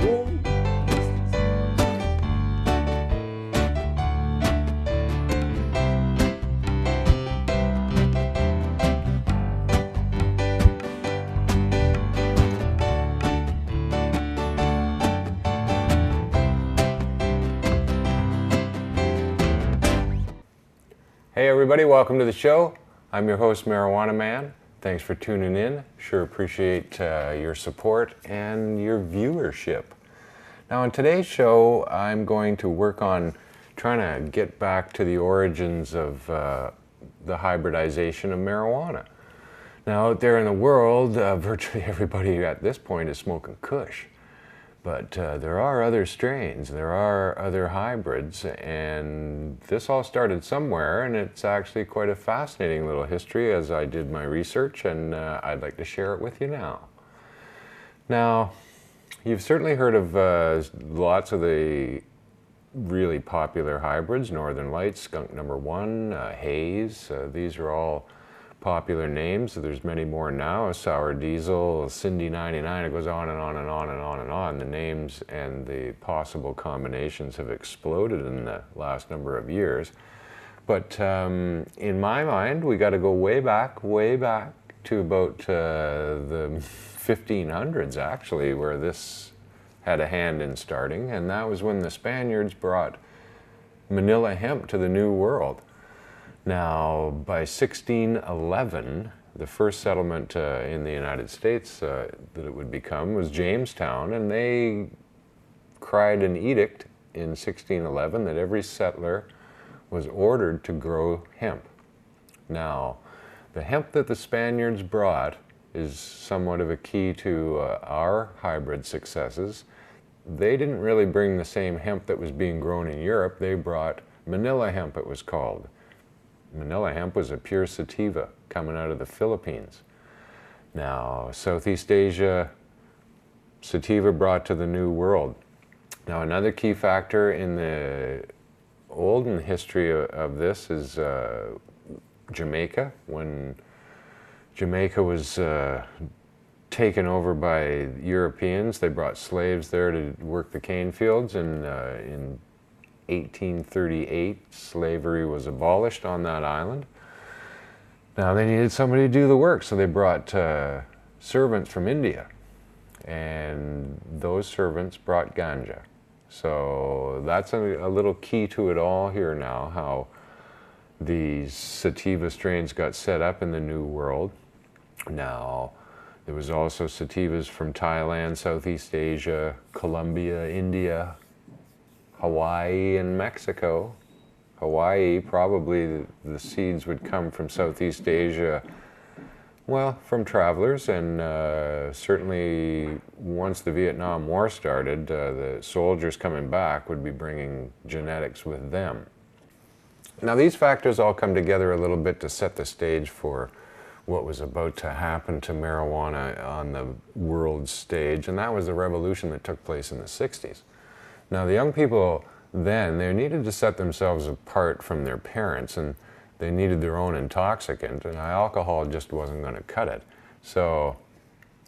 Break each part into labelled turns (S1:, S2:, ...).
S1: Hey everybody, welcome to the show. I'm your host, Marijuana Man. Thanks for tuning in. Sure appreciate your support and your viewership. Now on today's show, I'm going to work on trying to get back to the origins of the hybridization of marijuana. Now out there in the world, virtually everybody at this point is smoking Kush. But there are other strains, there are other hybrids, and this all started somewhere, and it's actually quite a fascinating little history as I did my research, and I'd like to share it with you now. Now, you've certainly heard of lots of the really popular hybrids, Northern Lights, Skunk number 1, Haze. These are all popular names. There's many more now, Sour Diesel, Cindy 99, it goes on and on and on and on and on. The names and the possible combinations have exploded in the last number of years. But in my mind, we got to go way back to about the 1500s actually, where this had a hand in starting, and that was when the Spaniards brought Manila hemp to the New World. Now, by 1611, the first settlement in the United States that it would become was Jamestown, and they cried an edict in 1611 that every settler was ordered to grow hemp. Now, the hemp that the Spaniards brought is somewhat of a key to our hybrid successes. They didn't really bring the same hemp that was being grown in Europe. They brought Manila hemp, it was called. Manila hemp was a pure sativa coming out of the Philippines. Now, Southeast Asia, sativa brought to the New World. Now, another key factor in the olden history of this is Jamaica. When Jamaica was taken over by Europeans, they brought slaves there to work the cane fields, and in 1838, slavery was abolished on that island. Now they needed somebody to do the work, so they brought servants from India, and those servants brought ganja. So that's a little key to it all here now, how these sativa strains got set up in the New World. Now, there was also sativas from Thailand, Southeast Asia, Colombia, India, Hawaii, and Mexico. Hawaii, probably the seeds would come from Southeast Asia, well, from travelers, and certainly once the Vietnam War started, the soldiers coming back would be bringing genetics with them. Now these factors all come together a little bit to set the stage for what was about to happen to marijuana on the world stage, and that was the revolution that took place in the 60s. Now the young people then, they needed to set themselves apart from their parents, and they needed their own intoxicant, and alcohol just wasn't going to cut it. So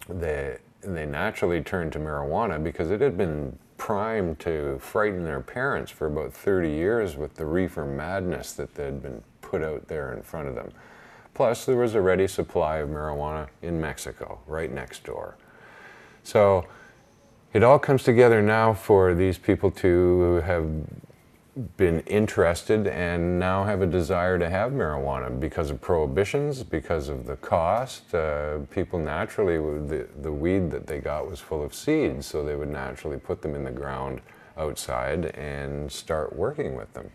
S1: they naturally turned to marijuana because it had been primed to frighten their parents for about 30 years with the reefer madness that had been put out there in front of them. Plus, there was a ready supply of marijuana in Mexico, right next door. So it all comes together now for these people to have been interested and now have a desire to have marijuana because of prohibitions, because of the cost. People naturally, the weed that they got was full of seeds, so they would naturally put them in the ground outside and start working with them.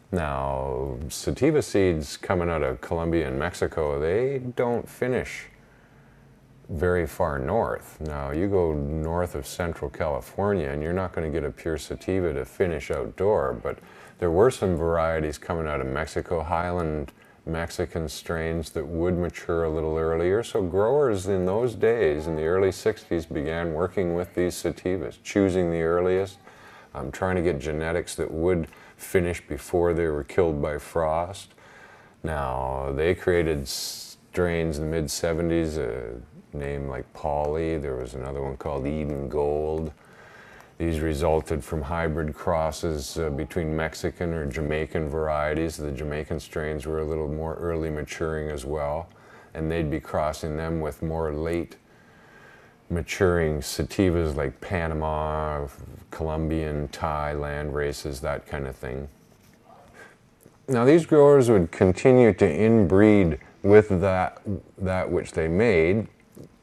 S1: Now, sativa seeds coming out of Colombia and Mexico, they don't finish very far north. Now, you go north of Central California and you're not going to get a pure sativa to finish outdoor, but there were some varieties coming out of Mexico, Highland Mexican strains that would mature a little earlier. So growers in those days, in the early 60s, began working with these sativas, choosing the earliest, trying to get genetics that would finish before they were killed by frost. Now, they created strains in the mid-70s, name like Polly. There was another one called Eden Gold. These resulted from hybrid crosses between Mexican or Jamaican varieties. The Jamaican strains were a little more early maturing as well, and they'd be crossing them with more late maturing sativas like Panama, Colombian, Thai land races, that kind of thing. Now these growers would continue to inbreed with that which they made,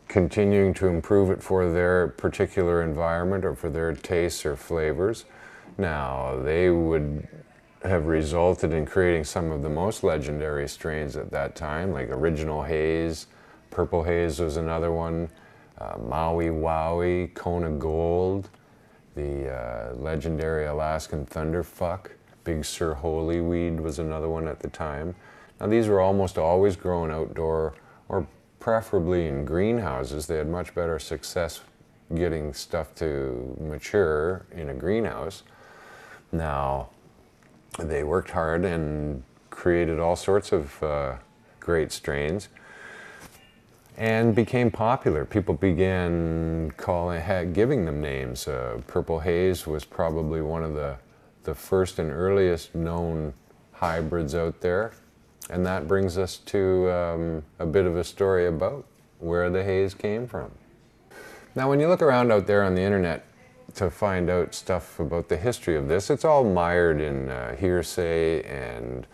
S1: continuing to improve it for their particular environment or for their tastes or flavors. Now, they would have resulted in creating some of the most legendary strains at that time, like Original Haze, Purple Haze was another one, Maui Wowie, Kona Gold, the legendary Alaskan Thunderfuck, Big Sur Holy Weed was another one at the time. Now, these were almost always grown outdoor or preferably in greenhouses. They had much better success getting stuff to mature in a greenhouse. Now, they worked hard and created all sorts of great strains and became popular. People began giving them names. Purple Haze was probably one of the first and earliest known hybrids out there. And that brings us to a bit of a story about where the haze came from. Now, when you look around out there on the internet to find out stuff about the history of this, it's all mired in hearsay and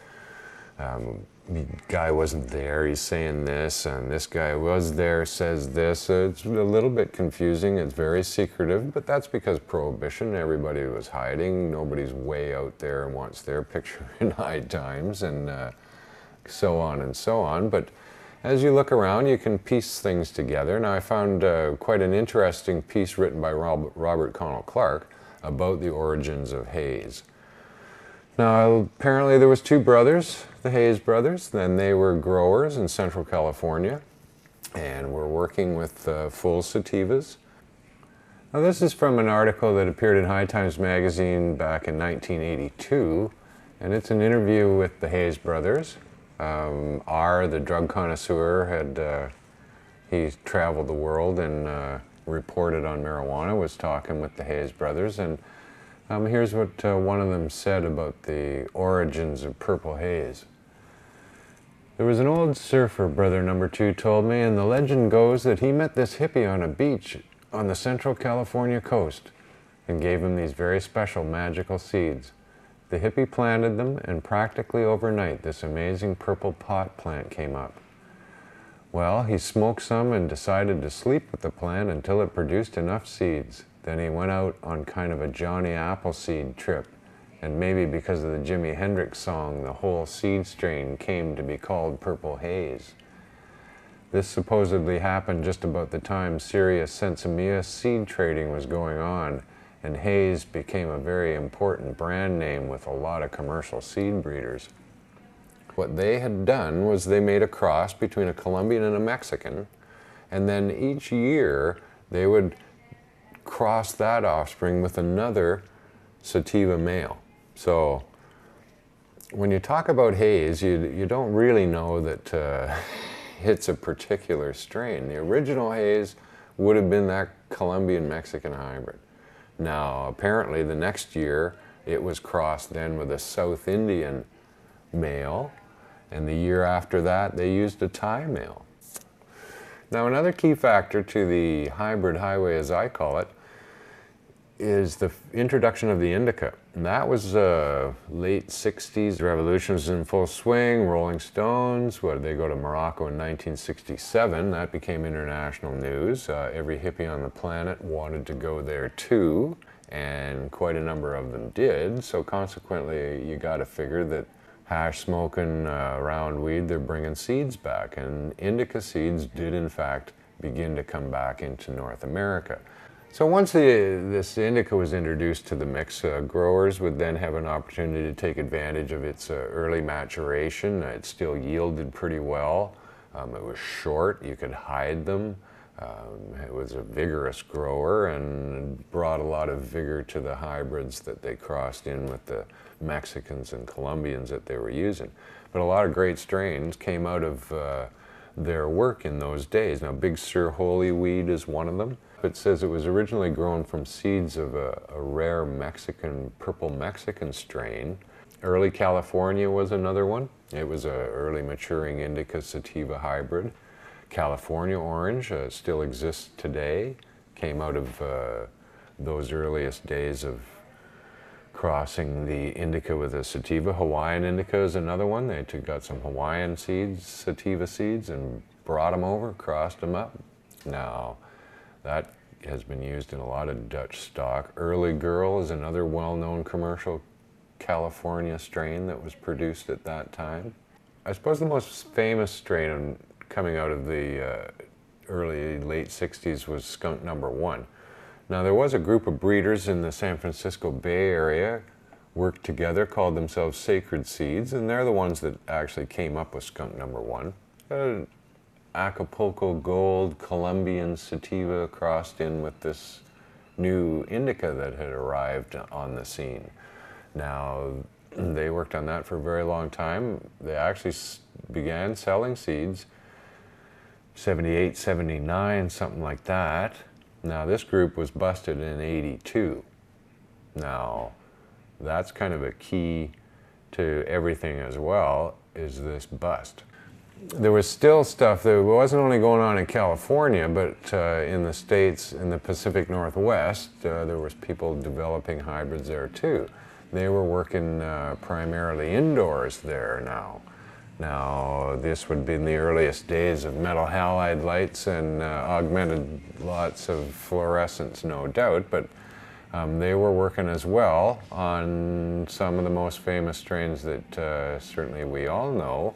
S1: the guy wasn't there, he's saying this, and this guy was there, says this. It's a little bit confusing, it's very secretive, but that's because Prohibition, everybody was hiding, nobody's way out there and wants their picture in high times, and so on and so on. But as you look around, you can piece things together. Now, I found quite an interesting piece written by Robert Connell Clark about the origins of haze. Now, apparently there was two brothers, the Haze brothers, then they were growers in Central California and were working with full sativas. Now, this is from an article that appeared in High Times magazine back in 1982, and it's an interview with the Haze brothers. The drug connoisseur, he traveled the world and reported on marijuana, was talking with the Haze brothers, and here's what one of them said about the origins of Purple Haze. There was an old surfer, brother number 2 told me, and the legend goes that he met this hippie on a beach on the Central California coast and gave him these very special magical seeds. The hippie planted them, and practically overnight this amazing purple pot plant came up. Well, he smoked some and decided to sleep with the plant until it produced enough seeds. Then he went out on kind of a Johnny Appleseed trip, and maybe because of the Jimi Hendrix song, the whole seed strain came to be called Purple Haze. This supposedly happened just about the time serious Sensimilla seed trading was going on, and Haze became a very important brand name with a lot of commercial seed breeders. What they had done was they made a cross between a Colombian and a Mexican, and then each year they would cross that offspring with another sativa male. So when you talk about haze, you don't really know that it's a particular strain. The original haze would have been that Colombian-Mexican hybrid. Now, apparently the next year it was crossed then with a South Indian male, and the year after that they used a Thai male. Now, another key factor to the hybrid highway, as I call it, is the introduction of the Indica. And that was late 60s. The revolution was in full swing. Rolling Stones, what did they go to Morocco in 1967? That became international news. Every hippie on the planet wanted to go there too, and quite a number of them did. So consequently, you got to figure that hash smoking round weed, they're bringing seeds back. And Indica seeds did in fact begin to come back into North America. So once this Indica was introduced to the mix, growers would then have an opportunity to take advantage of its early maturation. It still yielded pretty well. It was short, you could hide them. It was a vigorous grower and brought a lot of vigor to the hybrids that they crossed in with the Mexicans and Colombians that they were using. But a lot of great strains came out of their work in those days. Now, Big Sur Holy Weed is one of them. It says it was originally grown from seeds of a rare Mexican, purple Mexican strain. Early California was another one. It was an early maturing Indica sativa hybrid. California orange still exists today. Came out of those earliest days of crossing the Indica with a sativa. Hawaiian Indica is another one. They got some Hawaiian seeds, sativa seeds, and brought them over, crossed them up. Now, that has been used in a lot of Dutch stock. Early Girl is another well-known commercial California strain that was produced at that time. I suppose the most famous strain coming out of the late 60s was Skunk #1. Now there was a group of breeders in the San Francisco Bay Area worked together, called themselves Sacred Seeds, and they're the ones that actually came up with Skunk #1. Acapulco Gold Colombian sativa crossed in with this new indica that had arrived on the scene. Now, they worked on that for a very long time. They actually began selling seeds 78, 79, something like that. Now, this group was busted in 82. Now, that's kind of a key to everything as well, is this bust. There was still stuff that wasn't only going on in California, but in the States, in the Pacific Northwest, there was people developing hybrids there too. They were working primarily indoors there now. Now, this would be in the earliest days of metal halide lights and augmented lots of fluorescence, no doubt, but they were working as well on some of the most famous strains that certainly we all know.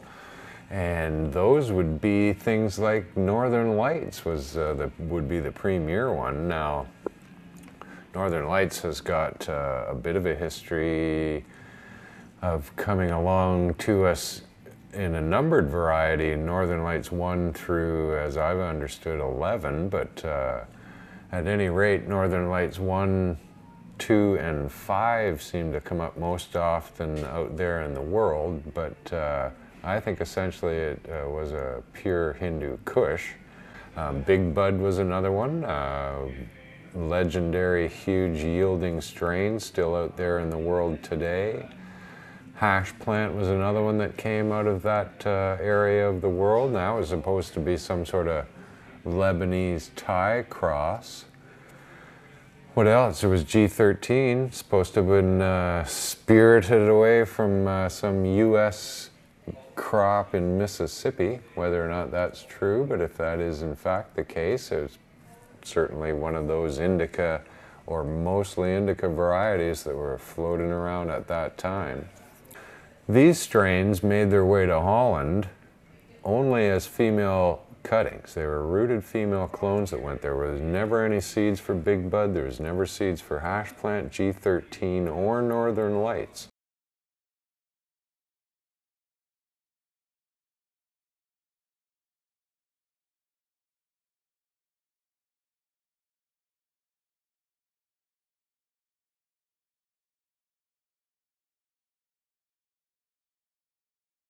S1: And those would be things like Northern Lights would be the premier one. Now, Northern Lights has got a bit of a history of coming along to us in a numbered variety, Northern Lights 1 through, as I've understood, 11, but at any rate, Northern Lights 1, 2, and 5 seem to come up most often out there in the world, but I think essentially it was a pure Hindu Kush. Big Bud was another one. Legendary, huge yielding strain still out there in the world today. Hash Plant was another one that came out of that area of the world. Now it was supposed to be some sort of Lebanese Thai cross. What else? There was G13, supposed to have been spirited away from some U.S. crop in Mississippi. Whether or not that's true, but if that is in fact the case, it's certainly one of those indica, or mostly indica varieties that were floating around at that time. These strains made their way to Holland only as female cuttings. They were rooted female clones that went there. There was never any seeds for Big Bud. There was never seeds for Hash Plant, G13, or Northern Lights.